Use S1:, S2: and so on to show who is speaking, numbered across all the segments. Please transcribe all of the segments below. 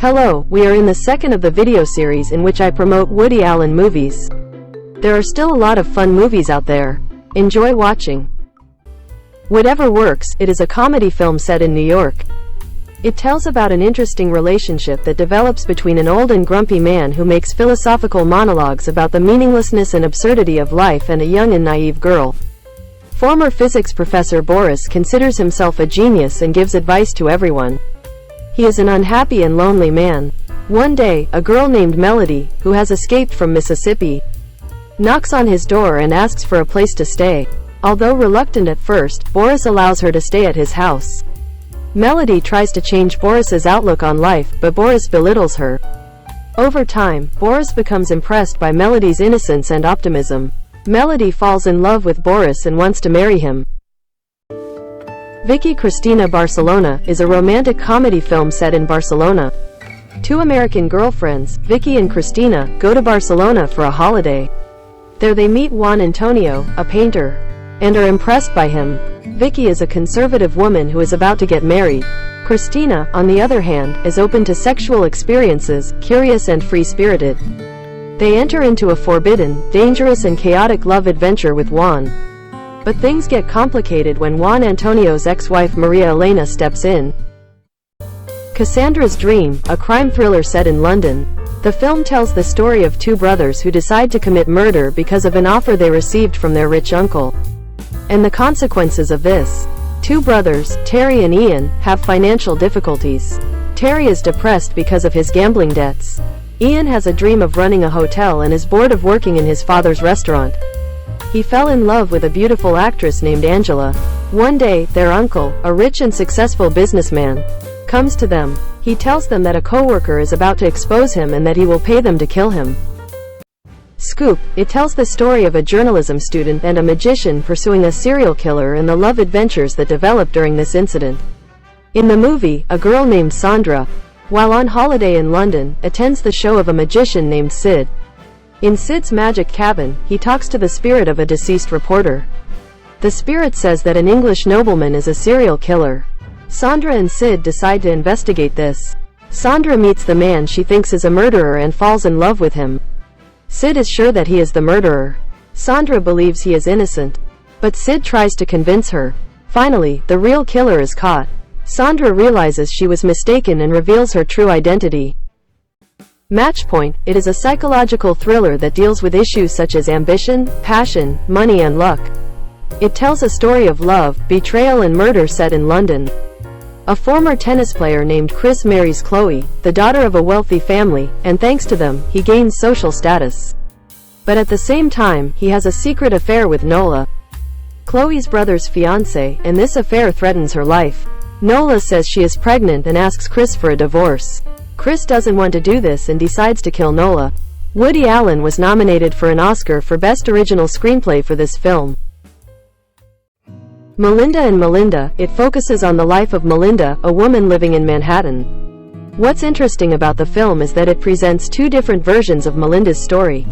S1: Hello, we are in the second of the video series in which I promote Woody Allen movies. There are still a lot of fun movies out there. Enjoy watching. Whatever Works, it is a comedy film set in New York. It tells about an interesting relationship that develops between an old and grumpy man who makes philosophical monologues about the meaninglessness and absurdity of life and a young and naive girl. Former physics professor Boris considers himself a genius and gives advice to everyone. He is an unhappy and lonely man. One day, a girl named Melody, who has escaped from Mississippi, knocks on his door and asks for a place to stay. Although reluctant at first, Boris allows her to stay at his house. Melody tries to change Boris's outlook on life, but Boris belittles her. Over time, Boris becomes impressed by Melody's innocence and optimism. Melody falls in love with Boris and wants to marry him. Vicky Cristina Barcelona is a romantic comedy film set in Barcelona. Two American girlfriends, Vicky and Cristina, go to Barcelona for a holiday. There they meet Juan Antonio, a painter, and are impressed by him. Vicky is a conservative woman who is about to get married. Cristina, on the other hand, is open to sexual experiences, curious and free-spirited. They enter into a forbidden, dangerous and chaotic love adventure with Juan. But things get complicated when Juan Antonio's ex-wife Maria Elena steps in. Cassandra's Dream, a crime thriller set in London. The film tells the story of two brothers who decide to commit murder because of an offer they received from their rich uncle, and the consequences of this. Two brothers, Terry and Ian, have financial difficulties. Terry is depressed because of his gambling debts. Ian has a dream of running a hotel and is bored of working in his father's restaurant. He fell in love with a beautiful actress named Angela. One day, their uncle, a rich and successful businessman, comes to them. He tells them that a coworker is about to expose him and that he will pay them to kill him. Scoop, it tells the story of a journalism student and a magician pursuing a serial killer and the love adventures that develop during this incident. In the movie, a girl named Sandra, while on holiday in London, attends the show of a magician named Sid. In Sid's magic cabin, he talks to the spirit of a deceased reporter. The spirit says that an English nobleman is a serial killer. Sandra and Sid decide to investigate this. Sandra meets the man she thinks is a murderer and falls in love with him. Sid is sure that he is the murderer. Sandra believes he is innocent, but Sid tries to convince her. Finally, the real killer is caught. Sandra realizes she was mistaken and reveals her true identity. Matchpoint, it is a psychological thriller that deals with issues such as ambition, passion, money and luck. It tells a story of love, betrayal and murder set in London. A former tennis player named Chris marries Chloe, the daughter of a wealthy family, and thanks to them, he gains social status. But at the same time, he has a secret affair with Nola, Chloe's brother's fiancée, and this affair threatens her life. Nola says she is pregnant and asks Chris for a divorce. Chris doesn't want to do this and decides to kill Nola. Woody Allen was nominated for an Oscar for Best Original Screenplay for this film. Melinda and Melinda, it focuses on the life of Melinda, a woman living in Manhattan. What's interesting about the film is that it presents two different versions of Melinda's story.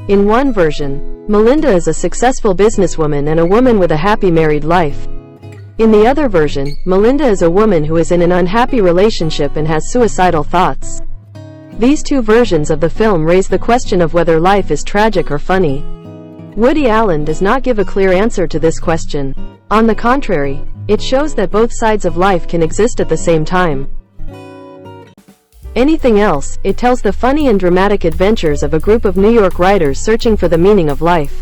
S1: In one version, Melinda is a successful businesswoman and a woman with a happy married life. In the other version, Melinda is a woman who is in an unhappy relationship and has suicidal thoughts. These two versions of the film raise the question of whether life is tragic or funny. Woody Allen does not give a clear answer to this question. On the contrary, it shows that both sides of life can exist at the same time. Anything Else, it tells the funny and dramatic adventures of a group of New York writers searching for the meaning of life.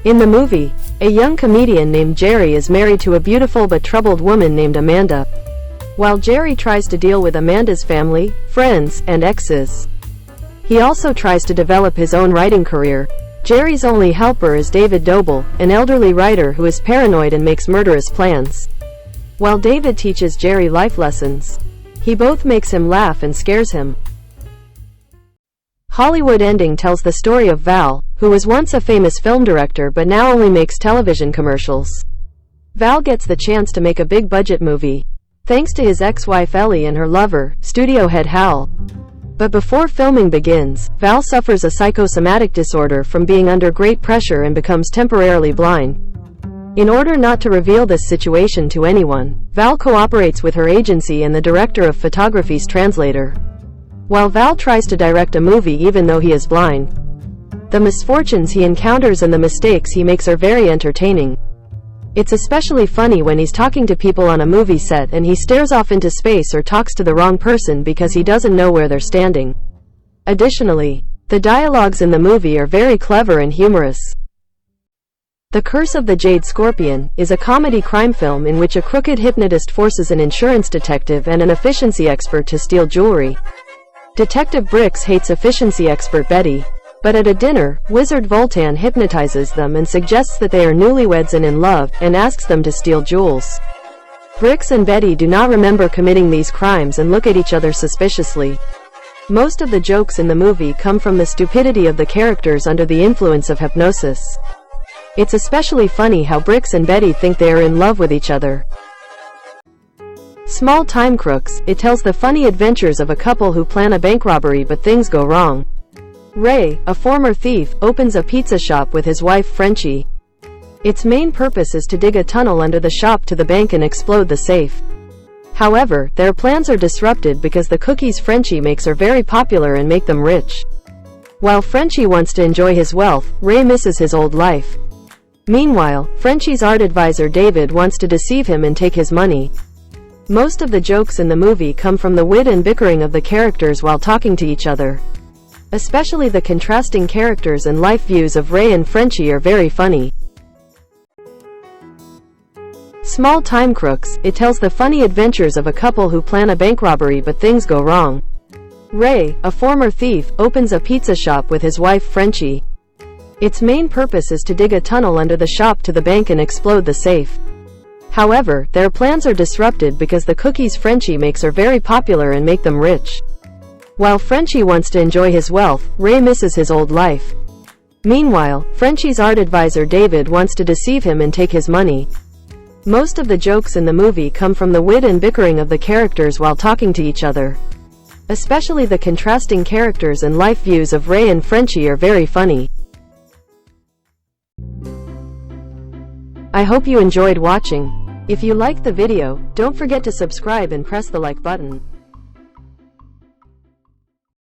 S1: In the movie, a young comedian named Jerry is married to a beautiful but troubled woman named Amanda, while Jerry tries to deal with Amanda's family, friends, and exes. He also tries to develop his own writing career. Jerry's only helper is David Doble, an elderly writer who is paranoid and makes murderous plans. While David teaches Jerry life lessons, he both makes him laugh and scares him. Hollywood Ending tells the story of Val, who was once a famous film director but now only makes television commercials. Val gets the chance to make a big-budget movie, thanks to his ex-wife Ellie and her lover, studio head Hal. But before filming begins, Val suffers a psychosomatic disorder from being under great pressure and becomes temporarily blind. In order not to reveal this situation to anyone, Val cooperates with her agency and the director of photography's translator. while Val tries to direct a movie even though he is blind. The misfortunes he encounters and the mistakes he makes are very entertaining. It's especially funny when he's talking to people on a movie set and he stares off into space or talks to the wrong person because he doesn't know where they're standing. Additionally, the dialogues in the movie are very clever and humorous. The Curse of the Jade Scorpion is a comedy crime film in which a crooked hypnotist forces an insurance detective and an efficiency expert to steal jewelry. Detective Bricks hates efficiency expert Betty, but at a dinner, Wizard Voltan hypnotizes them and suggests that they are newlyweds and in love, and asks them to steal jewels. Bricks and Betty do not remember committing these crimes and look at each other suspiciously. Most of the jokes in the movie come from the stupidity of the characters under the influence of hypnosis. It's especially funny how Bricks and Betty think they are in love with each other. Small Time Crooks, it tells the funny adventures of a couple who plan a bank robbery but things go wrong. Ray, a former thief, opens a pizza shop with his wife Frenchie. Its main purpose is to dig a tunnel under the shop to the bank and explode the safe. However, their plans are disrupted because the cookies Frenchie makes are very popular and make them rich. While Frenchie wants to enjoy his wealth, Ray misses his old life. Meanwhile, Frenchie's art advisor David wants to deceive him and take his money. Most of the jokes in the movie come from the wit and bickering of the characters while talking to each other. Especially the contrasting characters and life views of Ray and Frenchie are very funny. Small Time Crooks, it tells the funny adventures of a couple who plan a bank robbery but things go wrong. Ray, a former thief, opens a pizza shop with his wife Frenchie. Its main purpose is to dig a tunnel under the shop to the bank and explode the safe. However, their plans are disrupted because the cookies Frenchie makes are very popular and make them rich. While Frenchie wants to enjoy his wealth, Ray misses his old life. Meanwhile, Frenchie's art advisor David wants to deceive him and take his money. Most of the jokes in the movie come from the wit and bickering of the characters while talking to each other. Especially the contrasting characters and life views of Ray and Frenchie are very funny. I hope you enjoyed watching. If you liked the video, don't forget to subscribe and press the like button.